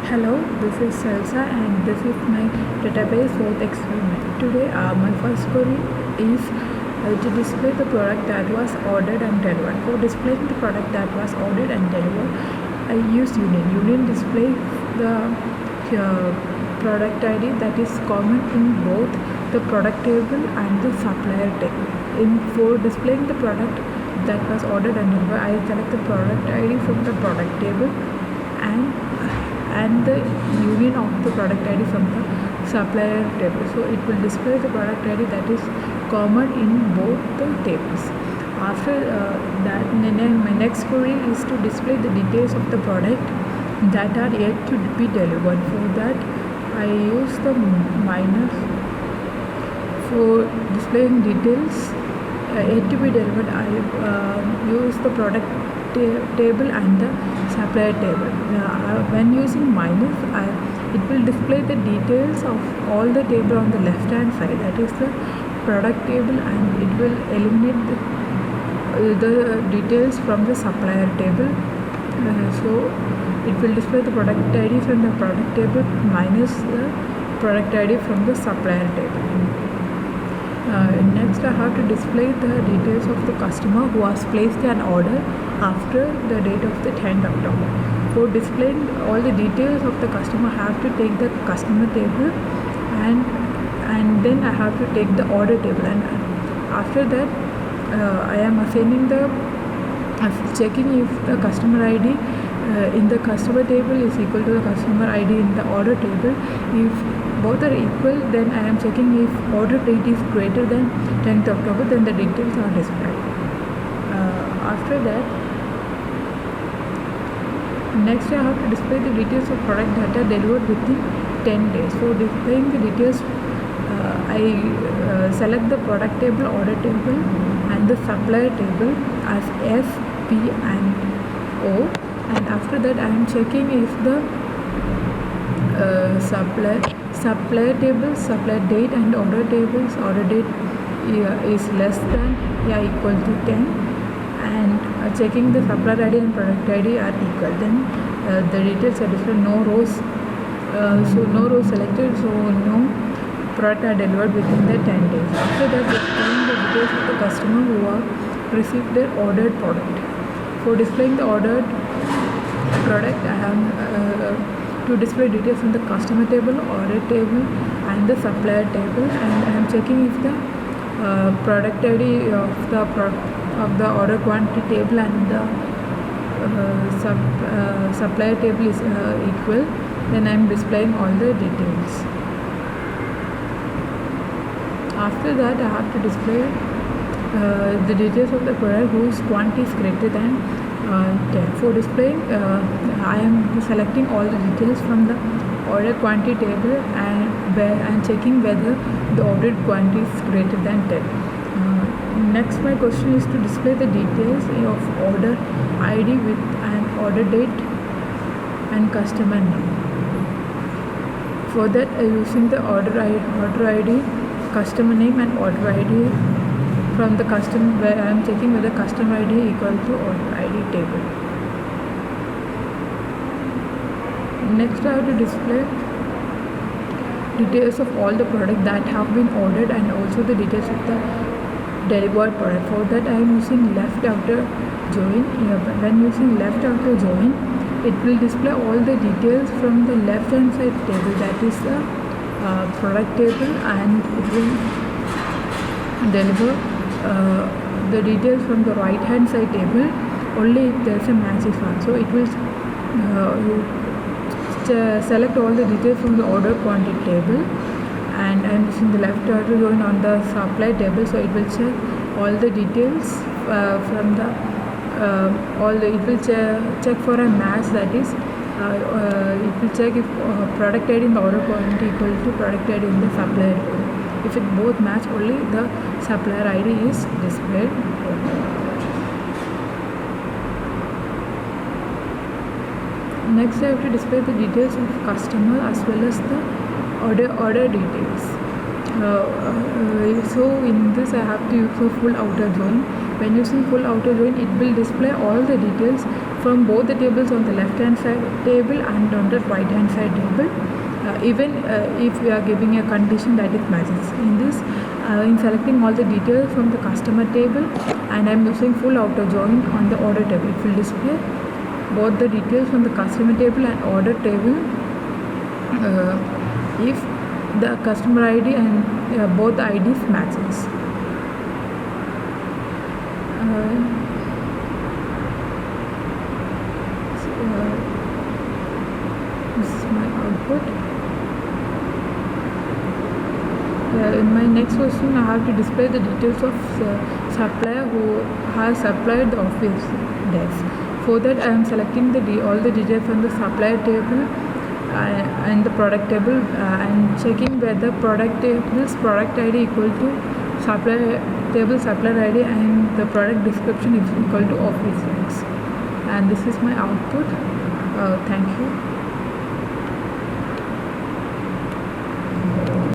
Hello, this is Salsa and this is my database fourth experiment. Today my first query is to display the product that was ordered and delivered. For displaying the product that was ordered and delivered, I use Union. Union displays the product ID that is common in both the product table and the supplier table. For displaying the product that was ordered and delivered, I select the product ID from the product table and the union of the product ID from the supplier table. So it will display the product ID that is common in both the tables. After that, my next query is to display the details of the product that are yet to be delivered. For that, I use the minus for displaying details yet to be delivered. I use the product table and the supplier table. When using minus, it will display the details of all the table on the left hand side, that is the product table, and it will eliminate the details from the supplier table. So it will display the product ID from the product table minus the product ID from the supplier table. Next, I have to display the details of the customer who has placed an order after the date of the 10th October. For displaying all the details of the customer, I have to take the customer table and then I have to take the order table, and after that I am assigning checking if the customer ID in the customer table is equal to the customer ID in the order table. If both are equal, then I am checking if order date is greater than 10th October, then the details are displayed. After that, next I have to display the details of product that are delivered within 10 days. For displaying the details, I select the product table, order table and the supplier table as S, P and O, and after that I am checking if the supplier table, supplier date and order tables, order date is less than or equal to 10, and checking the supplier ID and product ID are equal. Then the details are different, no rows, so no rows selected, so no product are delivered within the 10 days. After that, displaying the details of the customer who have received their ordered product. For displaying the ordered product, I have to display details from the customer table, order table and the supplier table, and I am checking if the product ID of the order quantity table and the supplier table is equal. Then I am displaying all the details. After that, I have to display the details of the product whose quantity is greater than 10. For displaying, I am selecting all the details from the order quantity table and checking whether the ordered quantity is greater than 10. Next, my question is to display the details of order ID with an order date and customer name. For that, I am using the order ID, customer name and order ID from the customer, where I am checking whether customer ID equal to order ID table. Next, I have to display details of all the products that have been ordered and also the details of the delivered product. For that, I am using left outer join. When using left outer join, it will display all the details from the left hand side table, that is the product table, and it will deliver the details from the right hand side table only if there is a match is found. So it will select all the details from the order quantity table, and I am using the left outer join on the supply table, so it will check all the details from the it will check for a match, that is it will check if product ID in the order quantity equal to product ID in the supplier table. If it both match, only the supplier ID is displayed. Next, I have to display the details of customer as well as the order details. So in this, I have to use a full outer join. When using full outer join, it will display all the details from both the tables on the left hand side table and on the right hand side table, even if we are giving a condition that it matches. In this, in selecting all the details from the customer table, and I am using full outer join on the order table, it will display both the details from the customer table and order table if the customer ID and both the IDs matches. This is my output. In my next question, I have to display the details of supplier who has supplied the office desk. For that, I am selecting all the details from the supplier table and the product table, and checking whether product table's product ID equal to supplier table supplier ID and the product description is equal to office desk. And this is my output. Thank you.